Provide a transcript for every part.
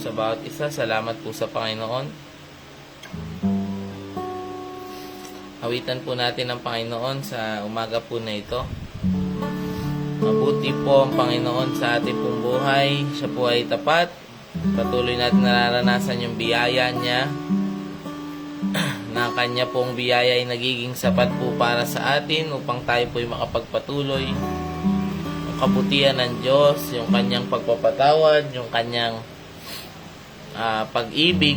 sa bawat isa. Salamat po sa Panginoon. Awitan po natin ang Panginoon sa umaga po na ito. Mabuti po ang Panginoon sa ating pong buhay. Siya po ay tapat. Patuloy natin nararanasan yung biyaya niya. Na kanya pong biyaya ay nagiging sapat po para sa atin upang tayo po ay makapagpatuloy. Yung kabutihan ng Diyos, yung kanyang pagpapatawad, yung kanyang pag-ibig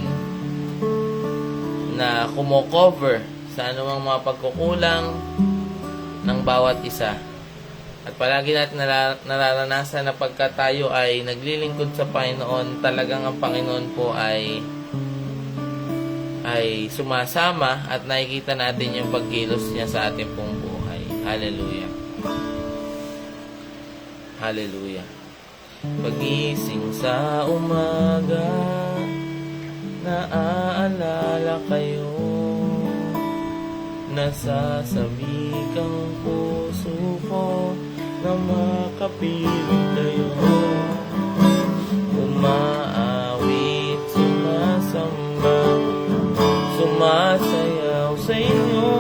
na kumocover sa anumang mga pagkukulang ng bawat isa. At palagi natin nararanasan na pagka tayo ay naglilingkod sa Panginoon, talagang ang Panginoon po ay sumasama at nakikita natin yung pagkilos niya sa ating pong buhay. Hallelujah. Hallelujah. Pagising sa umaga, naaalala kayo, nasasabik ang puso ko na makapiling kayo. Umaawit, sumasamba, sumasayaw sa inyo,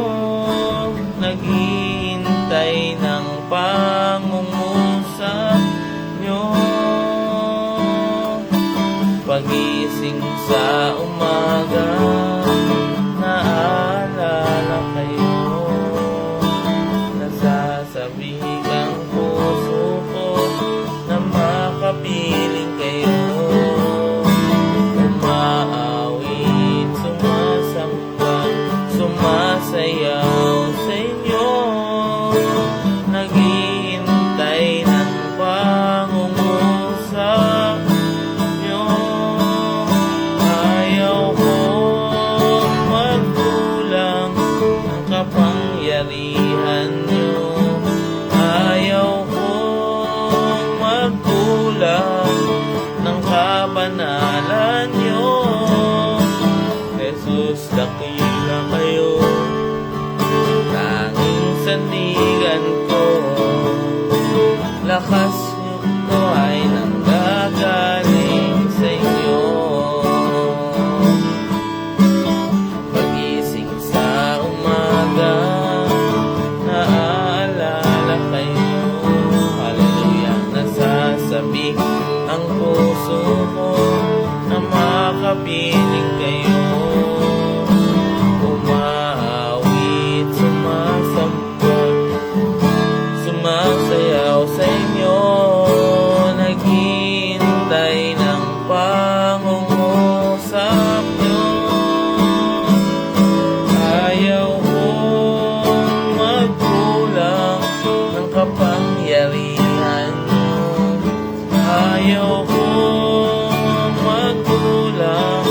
naghihintay ng pangungusap nyo. Pagising sa umaga, naalala kayo, nasasabik ang puso ko na makapiling kayo. Umaawit, sumasamba, sumasayaw sa inyo, naghihintay ng pangungusap nyo. Ayaw ko magkulang ng kapangyarihan nyo. Ayaw ko magkulang ng kabanalan nyo. Jesus, dakila kayo, tanging sandigan ko. Lakas nyo ay nanggagaling sa inyo. Pagising sa umaga, naaalala kayo. Hallelujah. Nasasabik ang puso ko na makapiling kayo. Umaawit, sumasamba, sumasayaw sa inyo, naghihintay ng pangungusap nyo. Ayaw kong magkulang ng kapangyarihan nyo. Ayaw kong magkulang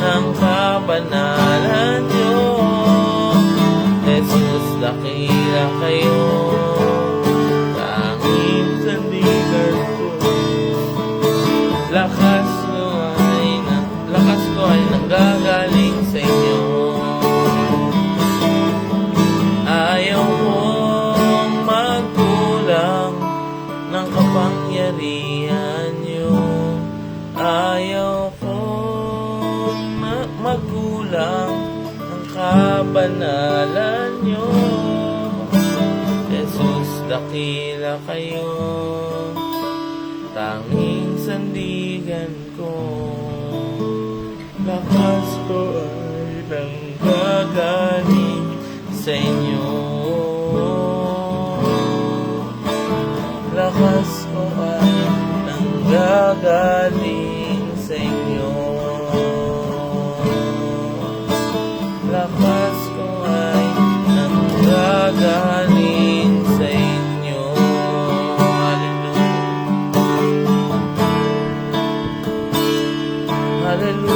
ng kabanalan nyo. Jesus, dakila kayo, tanging sandigan ko. Lakas ko ay nanggagaling sa inyo. Ayaw kong magkulang ng kapangyarihan nyo. Ayaw kong magkulang ng kabanalan nyo. Jesus, dakila kayo, tanging sandigan ko. Lakas ko ay nanggagaling sa inyo. Lakas ko ay nanggagaling sa inyo. Lakas ko ay nanggagaling sa inyo. Hallelujah. Hallelujah.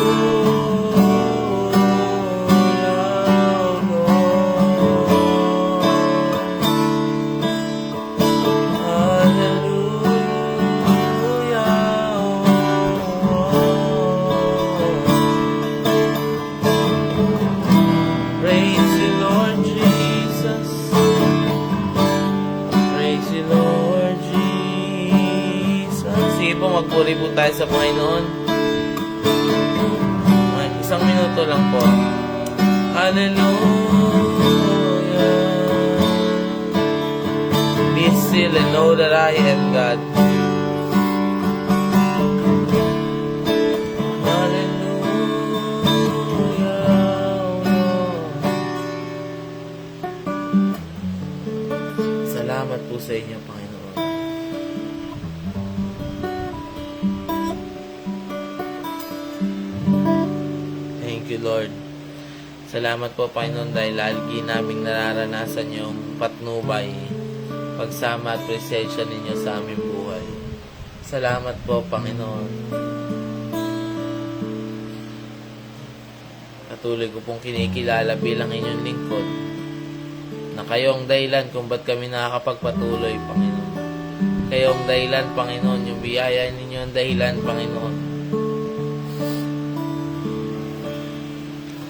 Magpuri po tayo sa Panginoon. lang po. Hallelujah. Be still and know that I am God. Salamat po sa inyo, Panginoon. Thank you, Lord. Salamat po, Panginoon, dahil lagi naming nararanasan yung patnubay, pagsama at presensya ninyo sa aming buhay. Salamat po, Panginoon. Patuloy ko pong kinikilala bilang inyong lingkod, na kayo ang dahilan kung ba't kami nakakapagpatuloy, Panginoon. Kayo ang dahilan, Panginoon. Yung biyaya ninyo ang dahilan, Panginoon.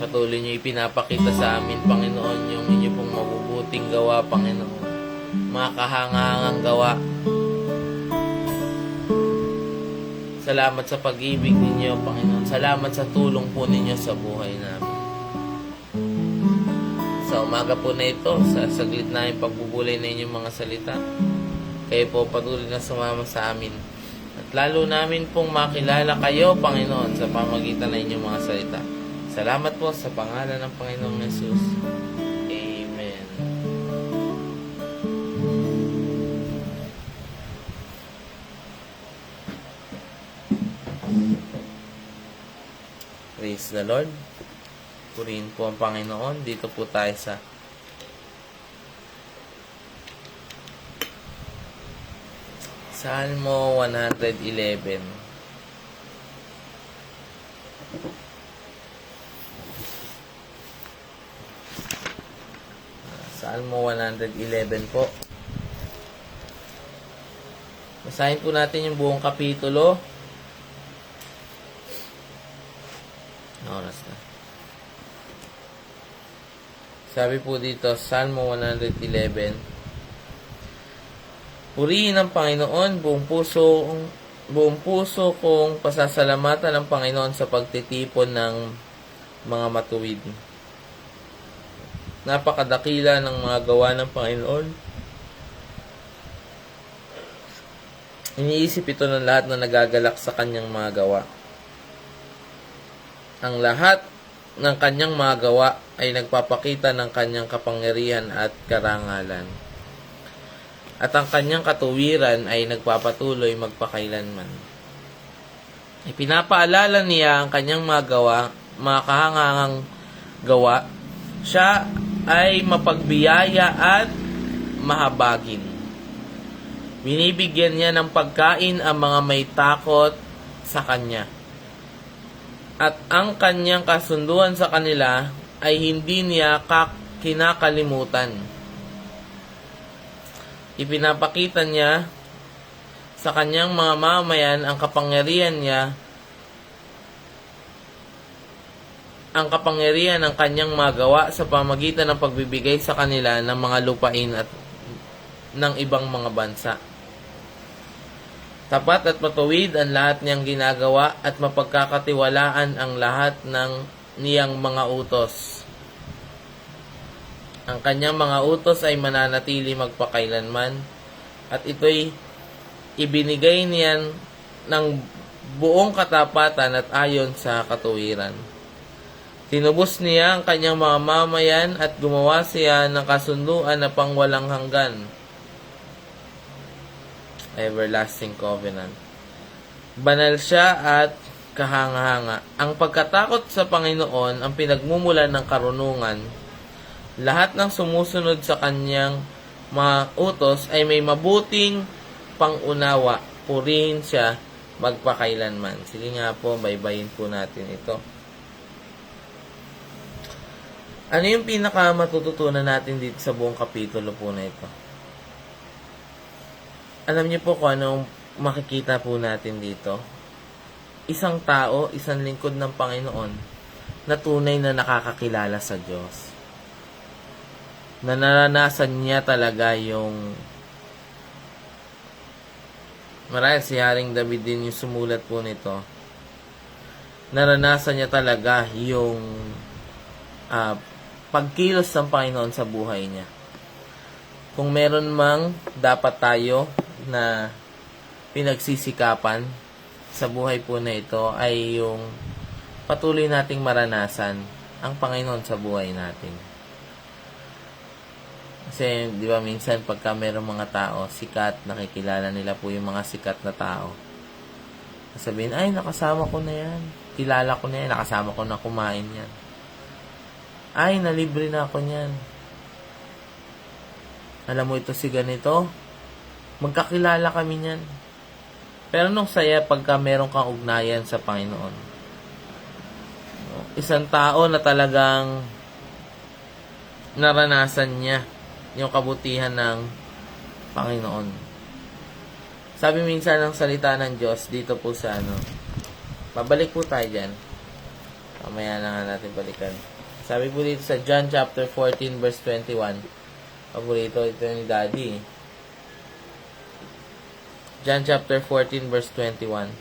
Patuloy nyo ipinapakita sa amin, Panginoon, yung inyo pong mabubuting gawa, Panginoon. Mga kahangahangang gawa. Salamat sa pag-ibig ninyo, Panginoon. Salamat sa tulong po ninyo sa buhay namin. Sa umaga po na ito, sa saglit na yung pagbubulay na inyong mga salita, kayo po patuloy na sumama sa amin. At lalo namin pong makilala kayo, Panginoon, sa pamagitan ng inyong mga salita. Salamat po sa pangalan ng Panginoong Yesus. Amen. Praise the Lord. Purihin po ang Panginoon. Dito po tayo sa Salmo 111. Salmo 111 po. Basahin po natin yung buong kapitulo. Oras na. Sabi po dito, Salmo 111, purihin ang Panginoon, buong puso kong pasasalamatan ng Panginoon sa pagtitipon ng mga matuwid. Napakadakila ng mga gawa ng Panginoon. Iniisip ito ng lahat na nagagalak sa kanyang mga gawa. Ang lahat ng kanyang mga gawa ay nagpapakita ng kanyang kapangyarihan at karangalan. At ang kanyang katuwiran ay nagpapatuloy magpakailanman. Ipinapaalala niya ang kanyang mga gawa, mga kahangangang gawa. Siya ay mapagbiyaya at mahabagin. Binibigyan niya ng pagkain ang mga may takot sa kanya. At ang kanyang kasunduan sa kanila ay hindi niya kinakalimutan. Ipinapakita niya sa kanyang mga mamayan ang kapangyarihan niya, ang kapangyarihan ng kanyang mga gawa sa pamagitan ng pagbibigay sa kanila ng mga lupain at ng ibang mga bansa. Tapat at matuwid ang lahat niyang ginagawa at mapagkakatiwalaan ang lahat ng niyang mga utos. Ang kanyang mga utos ay mananatili magpakailanman at ito'y ibinigay niyan ng buong katapatan at ayon sa katuwiran. Tinubos niya ang kanyang mga mamayan at gumawa siya ng kasunduan na pangwalang hanggan. Everlasting covenant. Banal siya at kahanga-hanga. Ang pagkatakot sa Panginoon ang pinagmumulan ng karunungan. Lahat ng sumusunod sa kanyang mga utos ay may mabuting pangunawa. Purihin siya magpakailanman. Sige nga po, baybayin po natin ito. Ano yung pinakamatututunan natin dito sa buong kapitulo po na ito? Alam niyo po kung anong makikita po natin dito? Isang tao, isang lingkod ng Panginoon na tunay na nakakakilala sa Diyos. Na naranasan niya talaga yung marahil si Haring David din yung sumulat po nito, naranasan niya talaga yung pagkilos ng Panginoon sa buhay niya. Kung meron mang dapat tayo na pinagsisikapan sa buhay po na ito ay yung patuloy nating maranasan ang Panginoon sa buhay natin. Kasi, di ba, minsan pagka merong mga tao, sikat, nakikilala nila po yung mga sikat na tao. Sabihin, ay, nakasama ko na yan. Kilala ko na yan. Nakasama ko na kumain yan. Ay, nalibre na ako niyan. Alam mo ito si ganito? Magkakilala kami niyan. Pero nung saya pagka meron kang ugnayan sa Panginoon. Isang tao na talagang naranasan niya yung kabutihan ng Panginoon. Sabi minsan ng salita ng Diyos dito po sa babalik po tayo dyan. Mamaya na nga natin balikan. Sabi po dito sa John chapter 14 verse 21. Paborito ito ni Daddy. John chapter 14 verse 21.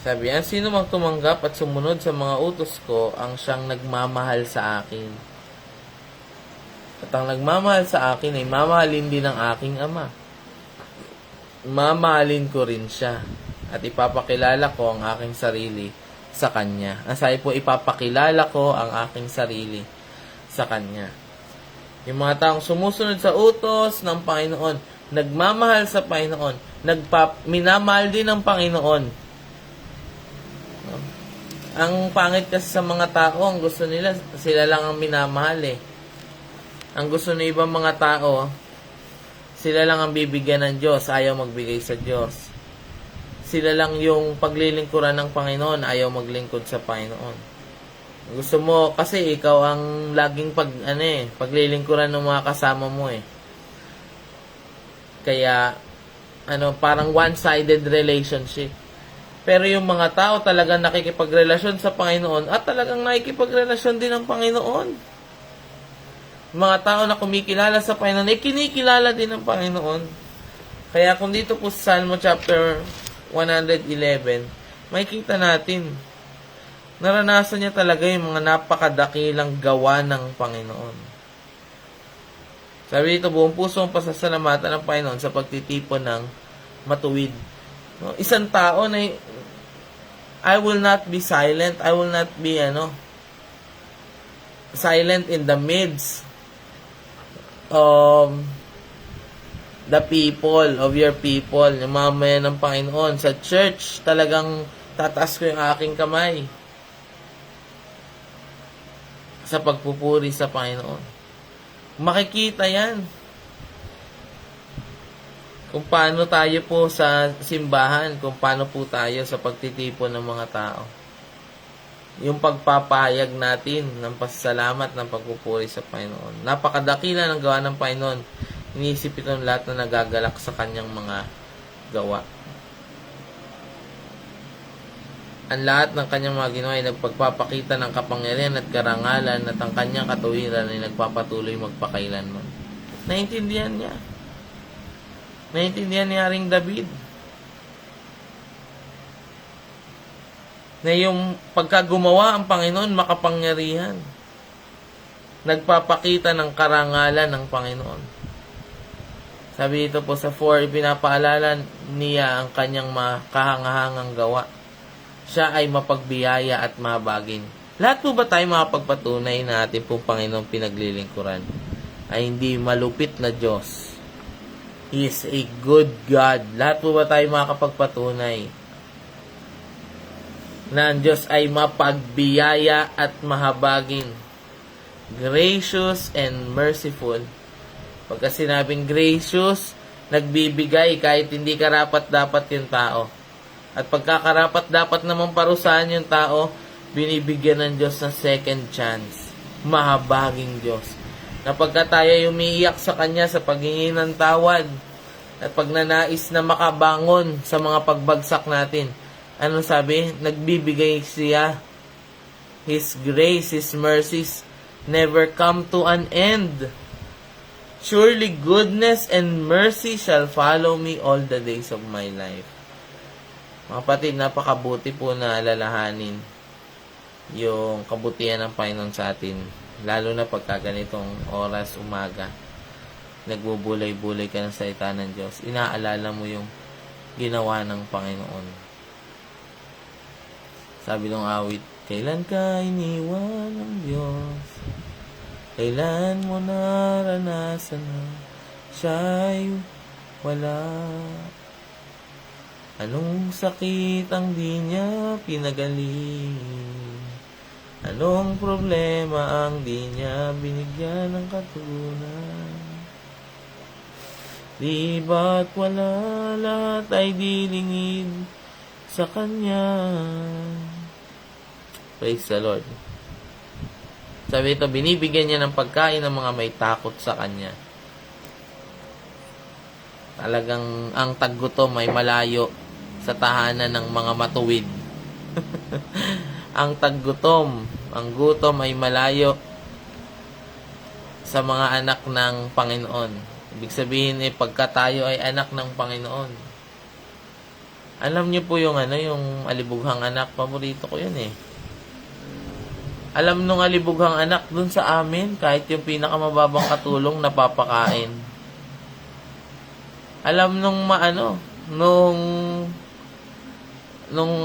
Sabi, ang sino mang tumanggap at sumunod sa mga utos ko, ang siyang nagmamahal sa akin. At ang nagmamahal sa akin ay mamahalin din ng aking Ama. Mamahalin ko rin siya. At ipapakilala ko ang aking sarili sa Kanya. Ang sabi po, ipapakilala ko ang aking sarili sa Kanya. Yung mga taong sumusunod sa utos ng Panginoon, nagmamahal sa Panginoon, minamahal din ng Panginoon. Ang pangit kasi sa mga tao, ang gusto nila, sila lang ang minamahal eh. Ang gusto ng ibang mga tao, sila lang ang bibigyan ng Diyos, ayaw magbigay sa Diyos. Sila lang yung paglilingkuran ng Panginoon, ayaw maglingkod sa Panginoon. Gusto mo, kasi ikaw ang laging paglilingkuran ng mga kasama mo eh. Kaya, parang one-sided relationship. Pero yung mga tao talagang nakikipagrelasyon sa Panginoon at talagang nakikipagrelasyon din ng Panginoon. Mga tao na kumikilala sa Panginoon, kinikilala din ng Panginoon. Kaya kung dito po sa Salmo chapter 111, makikita natin, naranasan niya talaga yung mga napakadakilang gawa ng Panginoon. Sabi dito, buong puso ang pasasalamatan ng Panginoon sa pagtitipon ng matuwid. No, isang tao na I will not be silent. I will not be silent in the midst of the people, of your people, yung mamaya ng Panginoon. Sa church, talagang tataas ko yung aking kamay sa pagpupuri sa Panginoon. Makikita yan. Kung paano tayo po sa simbahan, kung paano po tayo sa pagtitipon ng mga tao. Yung pagpapahayag natin ng pasasalamat ng pagpupuri sa Panginoon. Napakadakila ng gawa ng Panginoon. Iniisip ito ng lahat na nagagalak sa kanyang mga gawa. Ang lahat ng kanyang mga ginawa ay nagpagpapakita ng kapangyarihan at karangalan at ang kanyang katuwiran ay nagpapatuloy magpakailanman. Naintindihan niya. Naintindihan ni Haring David na yung pagkagumawa ang Panginoon makapangyarihan. Nagpapakita ng karangalan ng Panginoon. Sabi ito po sa 4, pinapaalala niya ang kanyang kahangahangang gawa. Siya ay mapagbiyaya at mahabagin. Lahat po ba tayo makapagpatunay na ating pong Panginoon pinaglilingkuran ay hindi malupit na Diyos? He is a good God. Lahat po ba tayo makakapagpatunay na ang Diyos ay mapagbiyaya at mahabagin? Gracious and merciful. Pagka sinabing gracious, nagbibigay kahit hindi karapat-dapat yung tao. At pagkakarapat-dapat naman parusahan yung tao, binibigyan ng Diyos ng second chance. Mahabaging Diyos. Na pagka tayo umiiyak sa Kanya sa paghingi ng tawad at pagnanais na makabangon sa mga pagbagsak natin, ano sabi? Nagbibigay siya. His grace, His mercies never come to an end. Surely goodness and mercy shall follow me all the days of my life. Mga kapatid, napakabuti po na alalahanin yung kabutihan ng Panginoon sa atin. Lalo na pagka ganitong oras, umaga, nagbubulay-bulay ka ng salita ng Diyos. Inaalala mo yung ginawa ng Panginoon. Sabi ng awit, kailan ka iniwan ng Diyos? Kailan mo naranasan na siya'y wala? Anong sakit ang di niya pinagaling? Anong problema ang di niya binigyan ng katugunan? Di ba't wala lahat ay dilingid sa Kanya? Praise the Lord. Sabi ito, binibigyan niya ng pagkain ng mga may takot sa Kanya. Talagang ang taggutom ay malayo sa tahanan ng mga matuwid. Ang taggutom, ang gutom ay malayo sa mga anak ng Panginoon. Ibig sabihin pagka tayo ay anak ng Panginoon. Alam niyo po yung yung alibughang anak, paborito ko yun Alam nung alibughang anak dun sa amin, kahit yung pinakamababang katulong napapakain. Alam nung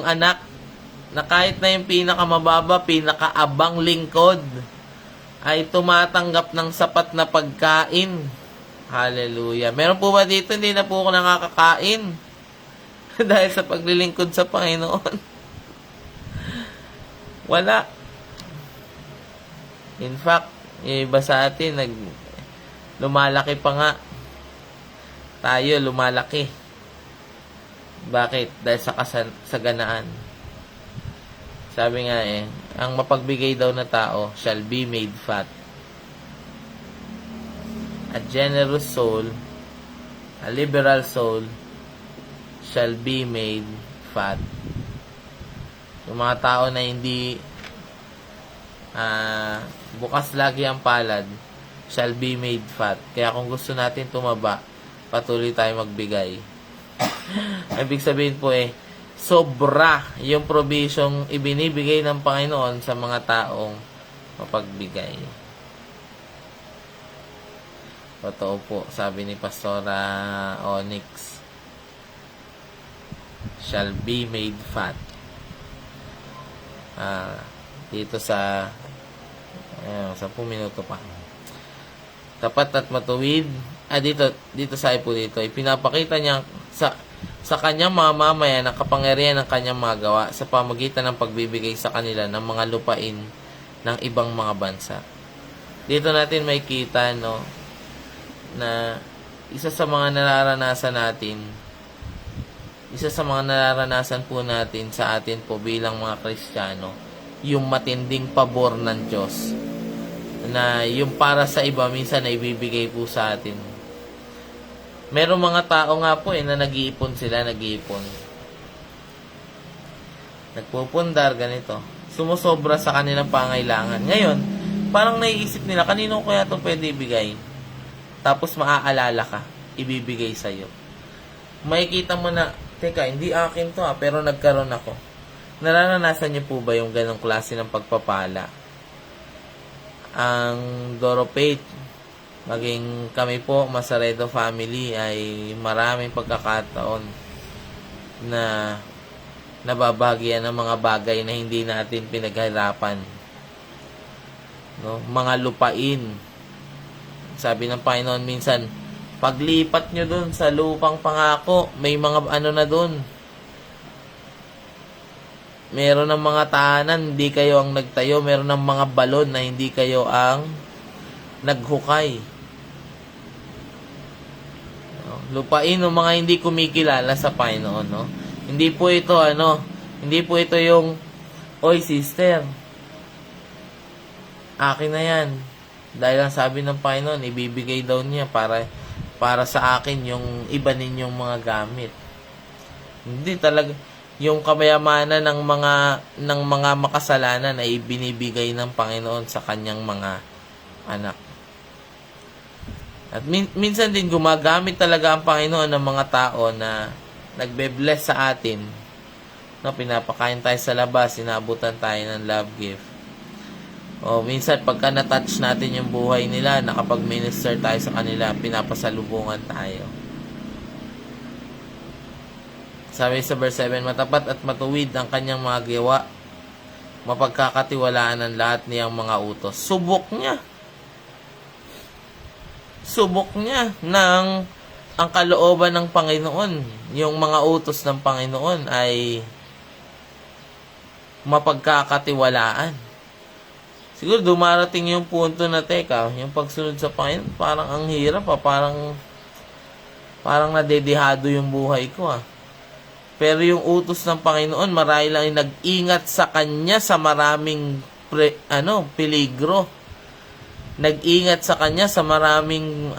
anak na kahit na yung pinakamababa, pinakaabang lingkod ay tumatanggap ng sapat na pagkain. Hallelujah. Meron po ba dito hindi na po ako nakakakain? Dahil sa paglilingkod sa Panginoon. Wala. In fact, iba sa atin, lumalaki pa nga. Tayo, lumalaki. Bakit? Dahil sa kasaganaan. Sabi nga ang mapagbigay daw na tao shall be made fat. A generous soul, a liberal soul, shall be made fat. Yung mga tao na hindi bukas lagi ang palad, shall be made fat. Kaya kung gusto natin tumaba, patuloy tayo magbigay. Ibig sabihin po sobra yung provision ibinibigay ng Panginoon sa mga taong mapagbigay. Totoo po, sabi ni Pastora Onyx, shall be made fat. Dito sa 10 minuto pa. Tapat at matuwid. Dito sa po dito, ipinapakita niya sa kanyang mamamayan ang kapangyarihan ng kanyang mga gawa sa pamagitan ng pagbibigay sa kanila ng mga lupain ng ibang mga bansa. Dito natin may kita na isa sa mga nararanasan po natin sa atin po bilang mga Kristiyano, yung matinding pabor ng Diyos na yung para sa iba minsan na ibibigay po sa atin. Merong mga tao nga po na nag-iipon sila, nagpupundar, ganito. Sumusobra sa kanilang pangailangan. Ngayon, parang naiisip nila, kanino kaya ito pwede ibigay? Tapos maaalala ka, ibibigay sa'yo. Makikita mo na, teka, hindi akin to pero nagkaroon ako. Nararanasan niyo po ba yung ganong klase ng pagpapala? Ang Doropate, maging kami po, Masaredo family, ay maraming pagkakataon na nababagyan ng mga bagay na hindi natin pinaghirapan. Mga lupain. Sabi ng Panginoon minsan, paglipat nyo dun sa lupang pangako, may mga na dun. Meron ng mga tahanan, hindi kayo ang nagtayo. Meron ng mga balon na hindi kayo ang naghukay. Lupain ng mga hindi kumikilala sa Panginoon, Hindi po ito yung, oy sister, akin na yan. Dahil ang sabi ng Panginoon, ibibigay daw niya para sa akin yung iba ninyong mga gamit. Hindi talaga yung kamayamanan ng mga makasalanan ay binibigay ng Panginoon sa kanyang mga anak. At minsan din gumagamit talaga ang Panginoon ng mga tao na nagbe-bless sa atin No, pinapakain tayo sa labas, inabutan tayo ng love gift. O minsan pagka na-touch natin yung buhay nila, nakapag-minister tayo sa kanila, pinapasalubungan tayo. Sabi sa verse 7, matapat at matuwid ang kanyang mga gawa, mapagkakatiwalaan ng lahat niyang mga utos. Subok niya ng ang kalooban ng Panginoon. Yung mga utos ng Panginoon ay mapagkakatiwalaan. Siguro dumarating yung punto na teka, yung pagsunod sa Panginoon, parang ang hirap parang nadedehado yung buhay ko Pero yung utos ng Panginoon, marahil lang ay nag-ingat sa Kanya sa maraming peligro. Nag-ingat sa Kanya sa maraming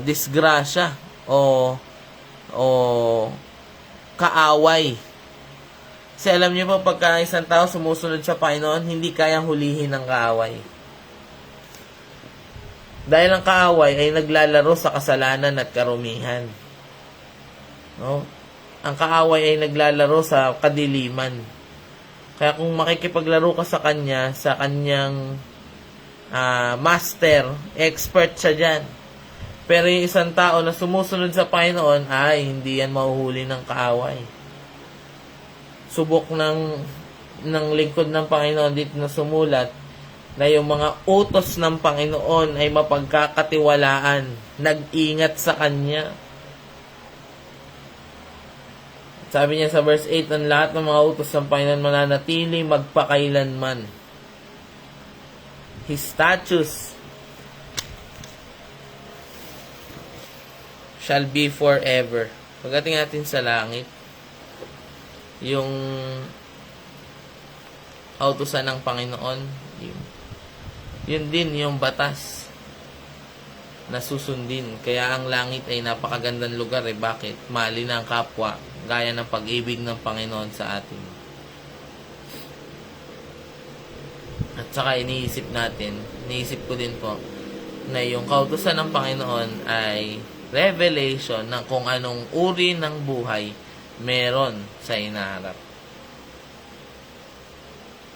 disgrasya o kaaway. Kasi alam niyo po, pagka isang tao sumusunod sa Panginoon, hindi kayang hulihin ng kaaway. Dahil ang kaaway ay naglalaro sa kasalanan at karumihan. No? Ang kaaway ay naglalaro sa kadiliman. Kaya kung makikipaglaro ka sa kanya, sa kanyang master, expert siya dyan. Pero yung isang tao na sumusunod sa Panginoon, ay hindi yan mahuhuli ng kaaway. Subok ng lingkod ng Panginoon dito na sumulat na yung mga utos ng Panginoon ay mapagkakatiwalaan, nag-ingat sa Kanya. Sabi niya sa verse 8, ang lahat ng mga utos ng Panginoon mananatili magpakailanman. His statutes shall be forever. Pagdating natin sa langit, yung kautusan ng Panginoon, yun din yung batas na susundin. Kaya ang langit ay napakagandang lugar. Bakit? Mali na ang kapwa, gaya ng pag-ibig ng Panginoon sa atin. At saka iniisip ko din po, na yung kautusan ng Panginoon ay revelation ng kung anong uri ng buhay meron sa inaharap.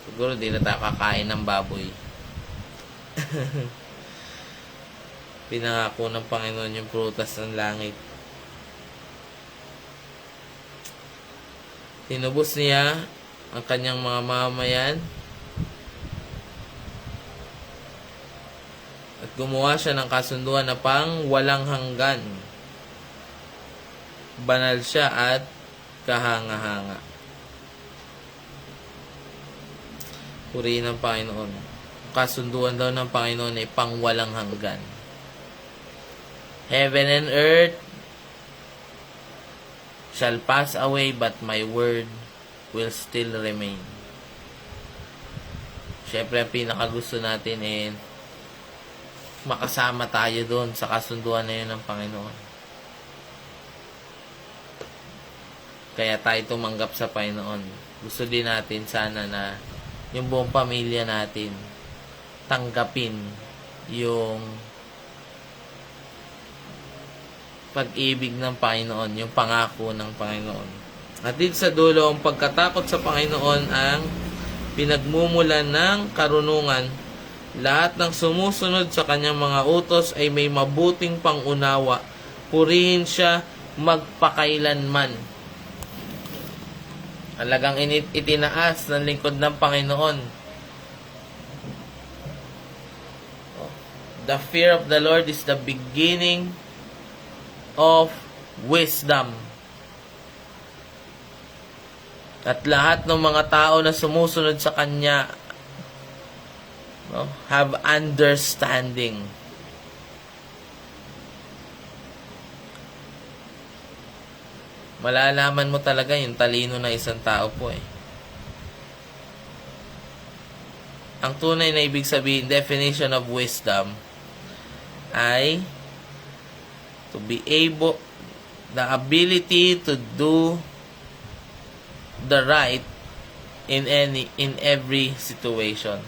Siguro di na tayo kakain ng baboy. Pinangako ng Panginoon yung prutas ng langit. Tinubos niya ang kanyang mga mamamayan at gumawa siya ng kasunduan na pang walang hanggan. Banal siya at kahanga-hanga. Purihin ng Panginoon. Kasunduan daw ng Panginoon ay pang walang hanggan. Heaven and earth shall pass away, but my word will still remain. Siyempre, ang pinakagusto natin ay makasama tayo doon sa kasunduan na yun ng Panginoon. Kaya tayo tumanggap sa Panginoon. Gusto din natin sana na yung buong pamilya natin tanggapin yung pag-ibig ng Panginoon, yung pangako ng Panginoon. At dito sa dulo, ang pagkatakot sa Panginoon ang pinagmumulan ng karunungan. Lahat ng sumusunod sa kanyang mga utos ay may mabuting pangunawa. Purihin siya magpakailanman. Talagang itinaas ng lingkod ng Panginoon. The fear of the Lord is the beginning of wisdom. At lahat ng mga tao na sumusunod sa Kanya have understanding. Malalaman mo talaga yung talino na isang tao po Ang tunay na ibig sabihin, definition of wisdom ay to be able, the ability to do the right in every situation.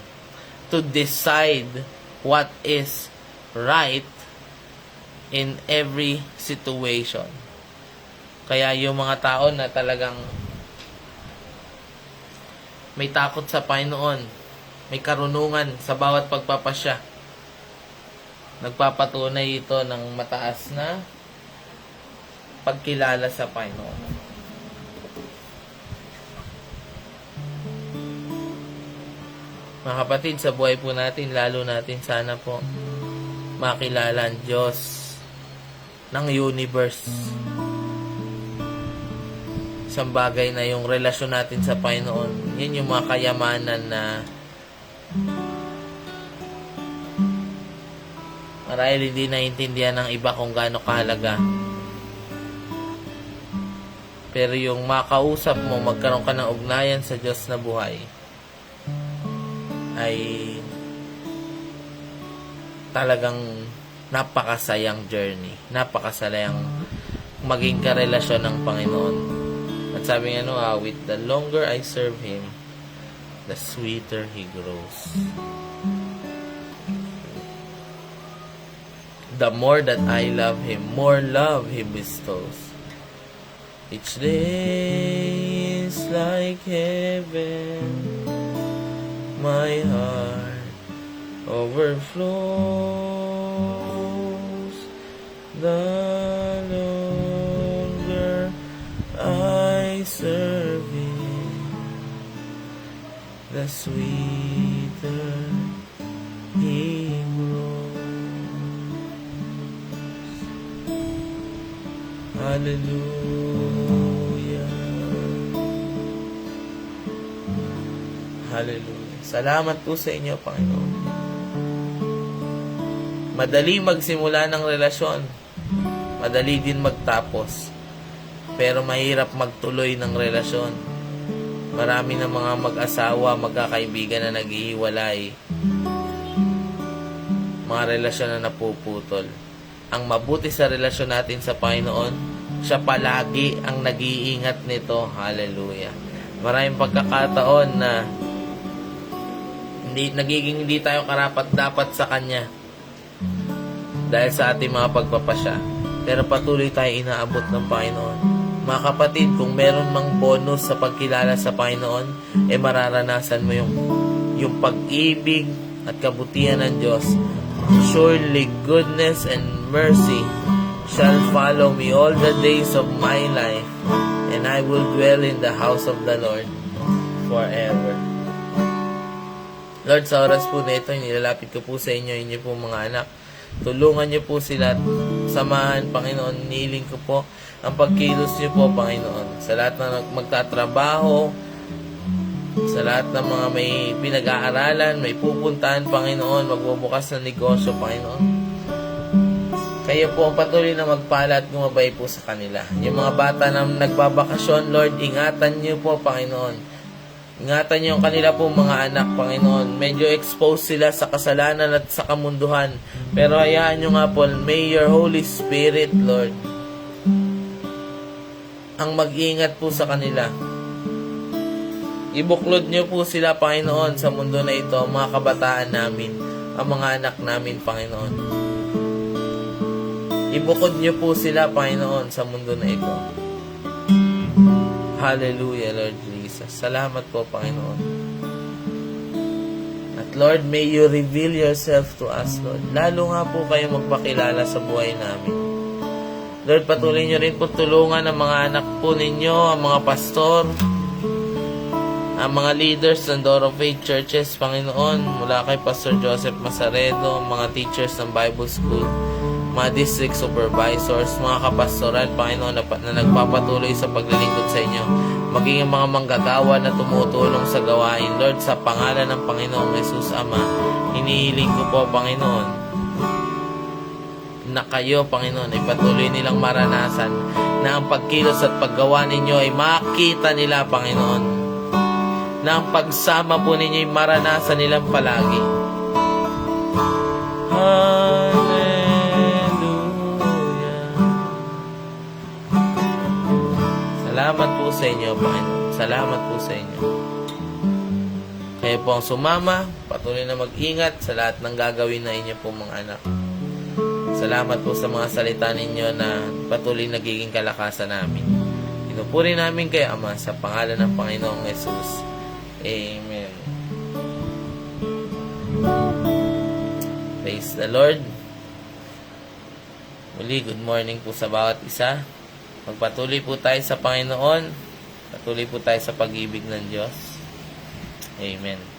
To decide what is right in every situation. Kaya yung mga tao na talagang may takot sa Panginoon, may karunungan sa bawat pagpapasya. Nagpapatunay ito ng mataas na pagkilala sa Panginoon. Mga kapatid, sa buhay po natin, lalo natin sana po makilala ang Diyos ng universe. Isang bagay na yung relasyon natin sa Panginoon, yan yung mga kayamanan na marahil hindi naiintindihan ng iba kung gaano kahalaga. Pero yung makausap mo, magkaroon ka ng ugnayan sa Diyos na buhay, ay talagang napakasayang journey, napakasayang maging karelasyon ng Panginoon. At sabi nga with the longer I serve Him, the sweeter He grows. The more that I love Him, more love He bestows. Each day is like heaven. My heart overflows. The longer I serve Him, the sweeter He grows. Hallelujah. Hallelujah. Salamat po sa inyo, Panginoon. Madali magsimula ng relasyon. Madali din magtapos. Pero mahirap magtuloy ng relasyon. Marami ng mga mag-asawa, magkakaibigan na naghihiwalay. Mga relasyon na napuputol. Ang mabuti sa relasyon natin sa Panginoon, siya palagi ang nag-iingat nito. Hallelujah. Maraming pagkakataon na hindi tayo karapat-dapat sa Kanya dahil sa ating mga pagpapasya. Pero patuloy tayo inaabot ng Panginoon. Mga kapatid, kung meron mang bonus sa pagkilala sa Panginoon, mararanasan mo yung pag-ibig at kabutihan ng Diyos. Surely goodness and mercy shall follow me all the days of my life, and I will dwell in the house of the Lord forever. Lord, sa oras po na ito, nilalapit ko po sa inyo po mga anak. Tulungan niyo po sila at samahan, Panginoon. Nihiling ko po ang pagkilos niyo po, Panginoon. Sa lahat ng magtatrabaho, sa lahat ng mga may pinag-aaralan, may pupuntahan, Panginoon, magbubukas ng negosyo, Panginoon. Kayo po ang patuloy na magpala at gumabay po sa kanila. Yung mga bata na nagbabakasyon, Lord, ingatan niyo po, Panginoon. Ingatan niyo ang kanila po mga anak, Panginoon. Medyo exposed sila sa kasalanan at sa kamunduhan. Pero hayaan niyo nga po, may your Holy Spirit, Lord, ang mag-iingat po sa kanila. Ibuklod niyo po sila, Panginoon, sa mundo na ito, ang mga kabataan namin, ang mga anak namin, Panginoon. Ibukod niyo po sila, Panginoon, sa mundo na ito. Hallelujah, Lord Jesus. Salamat po, Panginoon. At Lord, may you reveal yourself to us, Lord. Lalo nga po kayo magpakilala sa buhay namin. Lord, patuloy niyo rin po tulungan ang mga anak po ninyo, ang mga pastor, ang mga leaders ng Door of Faith Churches, Panginoon, mula kay Pastor Joseph Masaredo, mga teachers ng Bible School, mga district supervisors, mga kapastoral, Panginoon, na nagpapatuloy sa paglilingkod sa inyo, maging ang mga manggagawa na tumutulong sa gawain. Lord, sa pangalan ng Panginoong Jesus Ama, hinihiling ko po, Panginoon, na kayo, Panginoon, ay patuloy nilang maranasan na ang pagkilos at paggawa ninyo ay makita nila, Panginoon, na ang pagsama po ninyo ay maranasan nilang palagi. Salamat po sa inyo, Panginoon. Salamat po sa inyo. Kayo po ang sumama, patuloy na mag-ingat sa lahat ng gagawin na inyo po mga anak. Salamat po sa mga salita ninyo na patuloy nagiging kalakasan namin. Pinupuri namin kayo, Ama, sa pangalan ng Panginoong Jesus. Amen. Praise the Lord. Muli, good morning po sa bawat isa. Magpatuloy po tayo sa Panginoon. Patuloy po tayo sa pag-ibig ng Diyos. Amen.